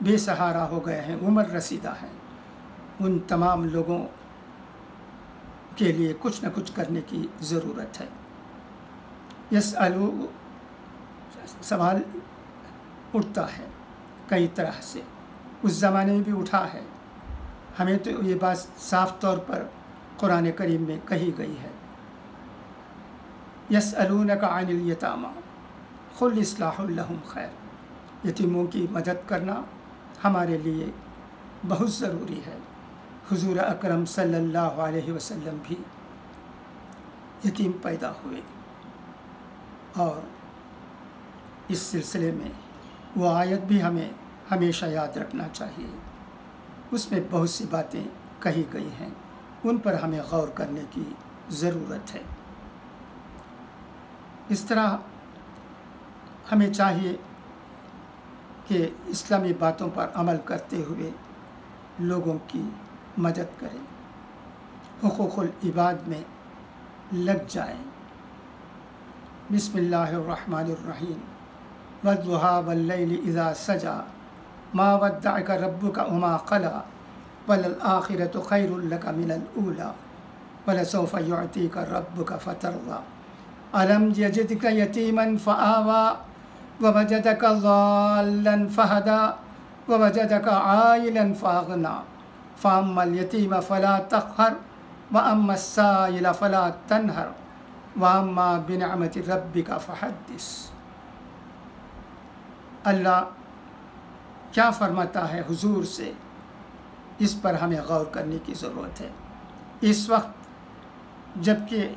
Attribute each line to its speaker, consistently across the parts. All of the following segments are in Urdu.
Speaker 1: بے سہارا ہو گئے ہیں، عمر رسیدہ ہیں، ان تمام لوگوں کے لیے کچھ نہ کچھ کرنے کی ضرورت ہے۔ یسألو سوال اٹھتا ہے کئی طرح سے، اس زمانے میں بھی اٹھا ہے، ہمیں تو یہ بات صاف طور پر قرآن کریم میں کہی گئی ہے، یسألونک عن الیتامی قل اصلاح لہم خیر، یتیموں کی مدد کرنا ہمارے لیے بہت ضروری ہے۔ حضور اکرم صلی اللہ علیہ وسلم بھی یتیم پیدا ہوئے، اور اس سلسلے میں وہ آیت بھی ہمیں ہمیشہ یاد رکھنا چاہیے، اس میں بہت سی باتیں کہی گئی ہیں، ان پر ہمیں غور کرنے کی ضرورت ہے۔ اس طرح ہمیں چاہیے کہ اسلامی باتوں پر عمل کرتے ہوئے لوگوں کی مدد کریں، حقوق العباد میں لگ جائیں۔ بسم اللہ الرحمن الرحیم، والضحیٰ واللیل اذا سجا ما ودعک ربک وما قلی وللآخرۃ خیر لک من الاولی ولسوف یعطیک ربک فترضی الم یجدک یتیما فآوی ووجدک ضالا فہدی ووجدک عائلا فاغنی فاما الیتیم فلا تقہر واما السائل فلا تنہر واما بنعمت ربک فحدث۔ اللہ کیا فرماتا ہے حضور سے، اس پر ہمیں غور کرنے کی ضرورت ہے۔ اس وقت جب کہ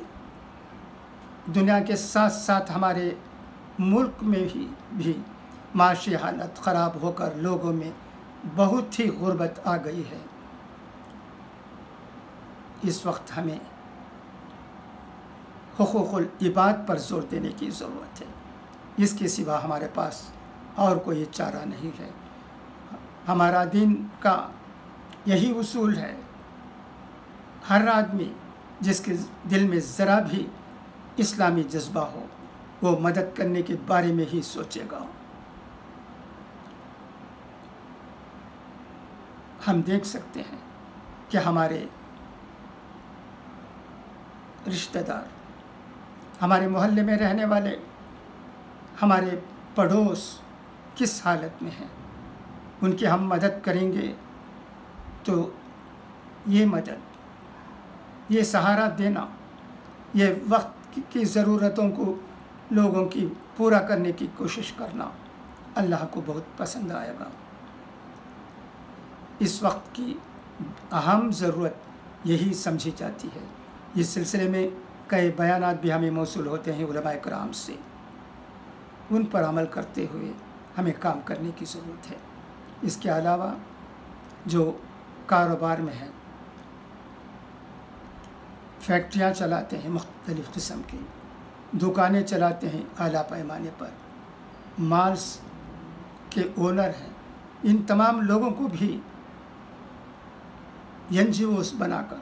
Speaker 1: دنیا کے ساتھ ساتھ ہمارے ملک میں بھی معاشی حالت خراب ہو کر لوگوں میں بہت ہی غربت آ گئی ہے، اس وقت ہمیں حقوق العباد پر زور دینے کی ضرورت ہے، اس کے سوا ہمارے پاس اور کوئی چارہ نہیں ہے۔ ہمارا دین کا یہی اصول ہے، ہر آدمی جس کے دل میں ذرا بھی اسلامی جذبہ ہو وہ مدد کرنے کے بارے میں ہی سوچے گا۔ ہم دیکھ سکتے ہیں کہ ہمارے رشتہ دار، ہمارے محلے میں رہنے والے، ہمارے پڑوس کس حالت میں ہیں، ان کی ہم مدد کریں گے تو یہ مدد، یہ سہارا دینا، یہ وقت کی ضرورتوں کو لوگوں کی پورا کرنے کی کوشش کرنا اللہ کو بہت پسند آئے گا۔ اس وقت کی اہم ضرورت یہی سمجھی جاتی ہے۔ اس سلسلے میں کئی بیانات بھی ہمیں موصول ہوتے ہیں علماء کرام سے، ان پر عمل کرتے ہوئے ہمیں کام کرنے کی ضرورت ہے۔ اس کے علاوہ جو کاروبار میں ہیں، فیکٹریاں چلاتے ہیں مختلف قسم کی، دکانیں چلاتے ہیں اعلیٰ پیمانے پر، مالز کے اونر ہیں، ان تمام لوگوں کو بھی این جی اوز بنا کر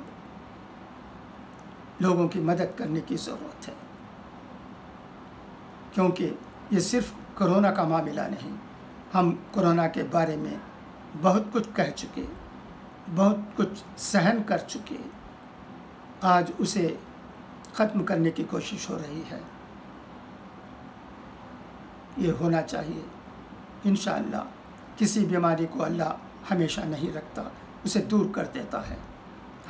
Speaker 1: لوگوں کی مدد کرنے کی ضرورت ہے، کیونکہ یہ صرف کرونا کا معاملہ نہیں، ہم کرونا کے بارے میں بہت کچھ کہہ چکے، بہت کچھ سہن کر چکے، آج اسے ختم کرنے کی کوشش ہو رہی ہے۔ یہ ہونا چاہیے۔ انشاءاللہ کسی بیماری کو اللہ ہمیشہ نہیں رکھتا، اسے دور کر دیتا ہے۔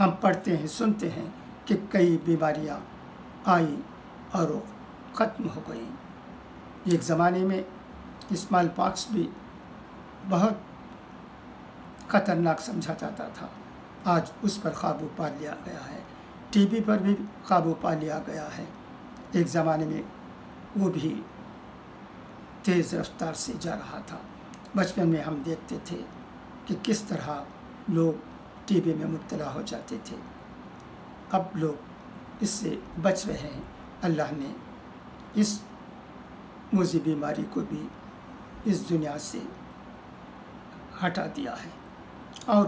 Speaker 1: ہم پڑھتے ہیں، سنتے ہیں کہ کئی بیماریاں آئیں اور وہ ختم ہو گئیں۔ ایک زمانے میں اسمال پاکس بھی بہت خطرناک سمجھا جاتا تھا، آج اس پر قابو پا لیا گیا ہے۔ ٹی بی پر بھی قابو پا لیا گیا ہے، ایک زمانے میں وہ بھی تیز رفتار سے جا رہا تھا۔ بچپن میں ہم دیکھتے تھے کہ کس طرح لوگ ٹی بی میں مبتلا ہو جاتے تھے، اب لوگ اس سے بچ رہے ہیں۔ اللہ نے اس موذی بیماری کو بھی اس دنیا سے ہٹا دیا ہے، اور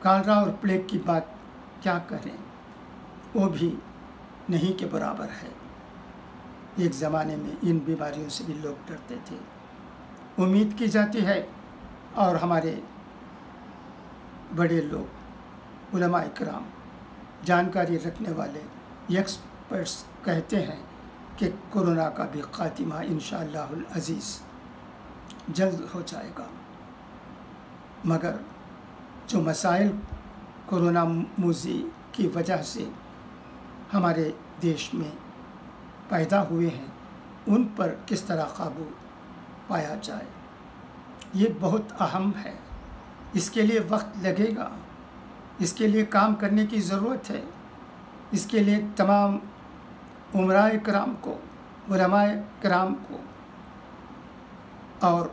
Speaker 1: کالرا اور پلیگ کی بات کیا کریں، وہ بھی نہیں کے برابر ہے۔ ایک زمانے میں ان بیماریوں سے بھی لوگ ڈرتے تھے۔ امید کی جاتی ہے اور ہمارے بڑے لوگ علماء کرام جانکاری رکھنے والے ایکسپرٹس کہتے ہیں کہ کورونا کا بھی خاتمہ انشاءاللہ العزیز جلد ہو جائے گا، مگر جو مسائل کورونا موذی کی وجہ سے ہمارے دیش میں پیدا ہوئے ہیں ان پر کس طرح قابو پایا جائے یہ بہت اہم ہے۔ اس کے لیے وقت لگے گا، اس کے لیے کام کرنے کی ضرورت ہے، اس کے لیے تمام امراء کرام کو، علماء کرام کو اور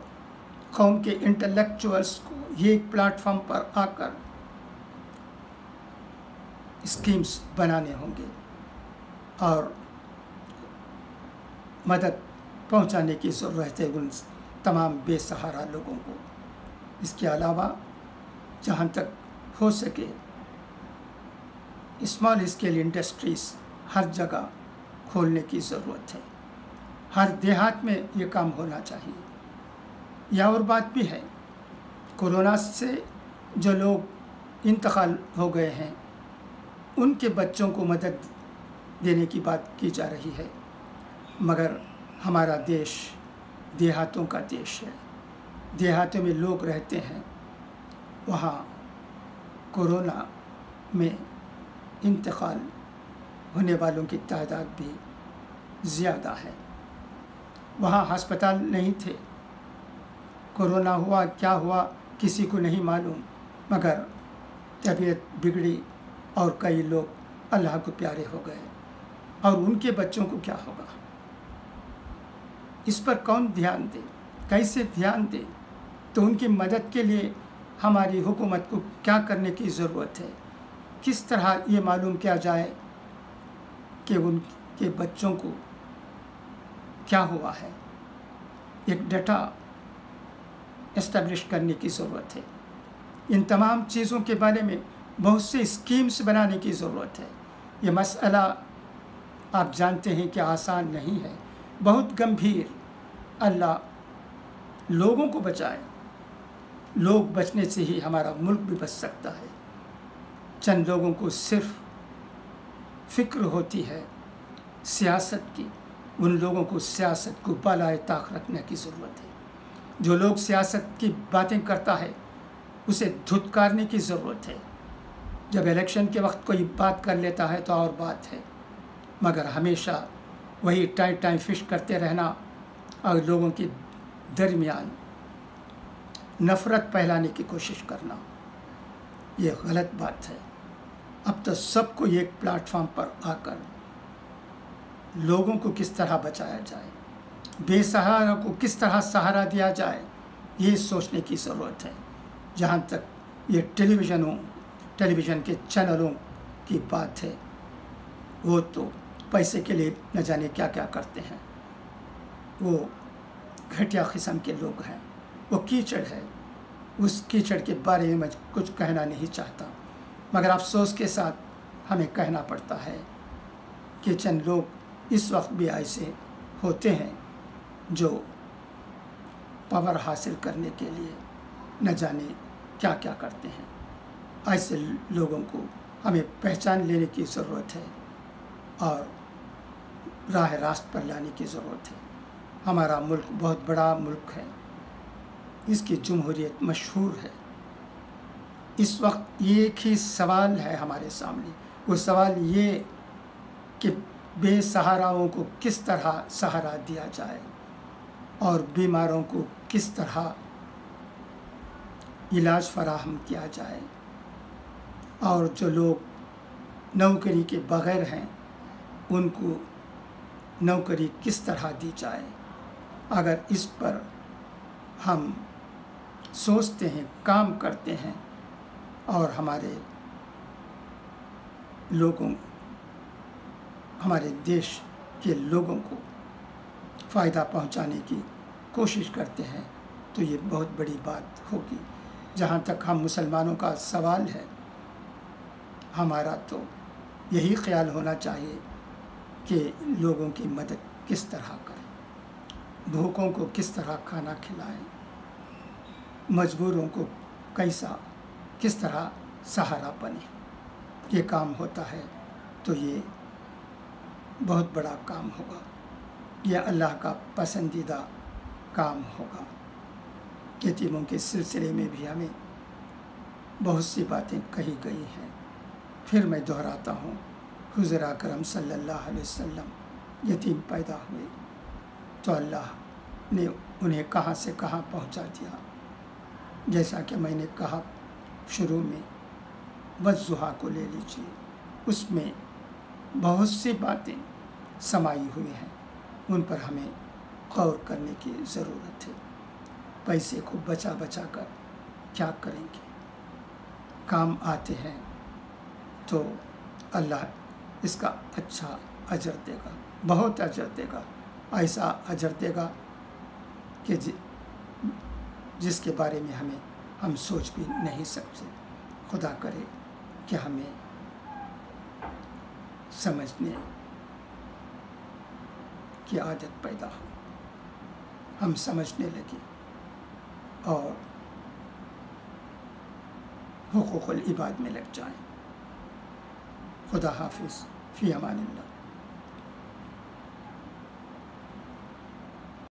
Speaker 1: قوم کے انٹلیکچوئلس کو یہ ایک پلیٹ فارم پر آ کر اسکیمز بنانے ہوں گے اور مدد پہنچانے کی ضرورت ہے ان تمام بے سہارا لوگوں کو۔ اس کے علاوہ جہاں تک ہو سکے اسمال اسکیل انڈسٹریز ہر جگہ کھولنے کی ضرورت ہے، ہر دیہات میں یہ کام ہونا چاہیے۔ یہ اور بات بھی ہے، کورونا سے جو لوگ انتقال ہو گئے ہیں ان کے بچوں کو مدد دینے کی بات کی جا رہی ہے، مگر ہمارا دیش دیہاتوں کا دیش ہے، دیہاتوں میں لوگ رہتے ہیں، وہاں کورونا میں انتقال ہونے والوں کی تعداد بھی زیادہ ہے۔ وہاں ہسپتال نہیں تھے، کورونا ہوا کیا ہوا کسی کو نہیں معلوم، مگر طبیعت بگڑی اور کئی لوگ اللہ کو پیارے ہو گئے، اور ان کے بچوں کو کیا ہوگا؟ اس پر کون دھیان دے، کیسے دھیان دے؟ تو ان کی مدد کے لیے ہماری حکومت کو کیا کرنے کی ضرورت ہے؟ کس طرح یہ معلوم کیا جائے کہ ان کے بچوں کو کیا ہوا ہے؟ ایک ڈیٹا اسٹیبلش کرنے کی ضرورت ہے۔ ان تمام چیزوں کے بارے میں بہت سے اسکیمز بنانے کی ضرورت ہے۔ یہ مسئلہ آپ جانتے ہیں کہ آسان نہیں ہے، بہت گمبھیر۔ اللہ لوگوں کو بچائے، لوگ بچنے سے ہی ہمارا ملک بھی بچ سکتا ہے۔ چند لوگوں کو صرف فکر ہوتی ہے سیاست کی، ان لوگوں کو سیاست کو بالائے طاق رکھنے کی ضرورت ہے۔ جو لوگ سیاست کی باتیں کرتا ہے اسے دھتکارنے کی ضرورت ہے۔ جب الیکشن کے وقت کوئی بات کر لیتا ہے تو اور بات ہے، مگر ہمیشہ وہی ٹائم فش کرتے رہنا اور لوگوں کے درمیان نفرت پھیلانے کی کوشش کرنا یہ غلط بات ہے۔ اب تو سب کو ایک پلیٹ فارم پر آ کر لوگوں کو کس طرح بچایا جائے، بے سہارا کو کس طرح سہارا دیا جائے یہ سوچنے کی ضرورت ہے۔ جہاں تک یہ ٹیلی ویژن کے چینلوں کی بات ہے، وہ تو پیسے کے لیے نہ جانے کیا کیا کرتے ہیں، وہ گھٹیا قسم کے لوگ ہیں، وہ کیچڑ ہے۔ اس کیچڑ کے بارے میں میں کچھ کہنا نہیں چاہتا، مگر افسوس کے ساتھ ہمیں کہنا پڑتا ہے کہ چند لوگ اس وقت بھی ایسے ہوتے ہیں جو پاور حاصل کرنے کے لیے نہ جانے کیا کیا کرتے ہیں۔ ایسے لوگوں کو ہمیں پہچان لینے کی ضرورت ہے اور راہ راست پر لانے کی ضرورت ہے۔ ہمارا ملک بہت بڑا ملک ہے، اس کی جمہوریت مشہور ہے۔ اس وقت ایک ہی سوال ہے ہمارے سامنے، وہ سوال یہ کہ بے سہاراؤں کو کس طرح سہارا دیا جائے اور بیماروں کو کس طرح علاج فراہم کیا جائے، اور جو لوگ نوکری کے بغیر ہیں ان کو نوکری کس طرح دی جائے۔ اگر اس پر ہم سوچتے ہیں، کام کرتے ہیں اور ہمارے لوگوں، ہمارے دیش کے لوگوں کو فائدہ پہنچانے کی کوشش کرتے ہیں تو یہ بہت بڑی بات ہوگی۔ جہاں تک ہم مسلمانوں کا سوال ہے، ہمارا تو یہی خیال ہونا چاہیے کہ لوگوں کی مدد کس طرح کریں، بھوکوں کو کس طرح کھانا کھلائیں، مجبوروں کو کس طرح سہارا بنے. یہ کام ہوتا ہے تو یہ بہت بڑا کام ہوگا. یہ اللہ کا پسندیدہ کام ہوگا. یتیموں کے سلسلے میں بھی ہمیں بہت سی باتیں کہی گئی ہیں. پھر میں دہراتا ہوں، حضور اکرم صلی اللہ علیہ وسلم یتیم پیدا ہوئے تو اللہ نے انہیں کہاں سے کہاں پہنچا دیا. جیسا کہ میں نے کہا شروع میں، والضحیٰ کو لے لیجیے، اس میں بہت سی باتیں سمائی ہوئی ہیں. ان پر ہمیں غور کرنے کی ضرورت ہے. پیسے کو بچا بچا کر کیا کریں گے؟ کام آتے ہیں تو اللہ اس کا اچھا اجر دے گا، بہت اجر دے گا. ایسا اجر دے گا کہ جس کے بارے میں ہم سوچ بھی نہیں سکتے. خدا کرے کہ ہمیں سمجھنے کی عادت پیدا ہو، ہم سمجھنے لگیں اور حقوق العباد میں لگ جائیں. خدا حافظ. فی امان اللہ.